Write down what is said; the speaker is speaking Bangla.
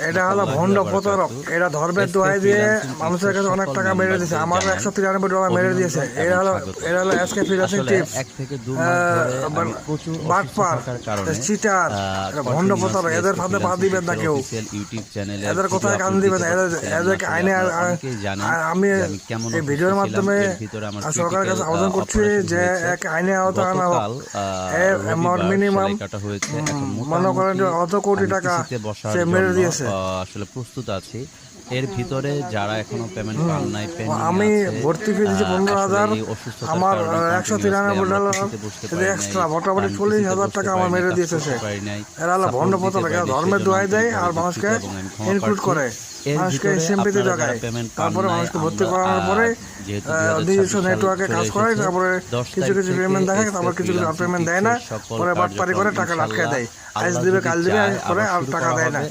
এটা হলো ভণ্ড প্রতারক। এটা ধর্মের দোহাই দিয়ে মানুষের কাছে অনেক টাকা মেরে দিয়েছে। আমার $193 মেরে দিয়েছে। এটা হলো এসকে ফ্রিল্যান্সিং টিপস। বাটপার, চিটার, ভণ্ড প্রতারক। এদের ফাঁদে পা দিবেন না কেউ। এদের কোথায় কান দিবেন না। এদেরকে আইনে আমি এই ভিডিওর মাধ্যমে সরকারের কাছে আবেদন করছি যে এক আইনে আওতায় আনা হোক। মিনিমাম মনে করেন যে অত কোটি টাকা সে মেরে দিয়েছে। আসলে প্রস্তুত আছি। এর ভিতরে যারা এখনো পেমেন্ট পান নাই, আমি ভর্তি ফি দিয়েছি 15,000, আমার $193 এক্সট্রা, মোটামুটি 40,000 টাকা আমার মেরে দিয়েছে সে। এরা হলো ভণ্ড প্রতারক। এরা ধর্মের দোহাই দেয় আর মানুষকে ইনক্লুড করে, মানুষকে সিম্পিতে জাগায়। তারপরে মানুষকে ভর্তি করার পরে নিজস্ব নেটওয়ার্কে কাজ করে, তারপরে কিছু কিছু পেমেন্ট দেখায়, তারপর কিছু কিছু পেমেন্ট দেয় না, পরে বাটপারি করে টাকা আটকায় দেয়। আজ দিবে কাল দিবে, পরে আর টাকা দেয় না।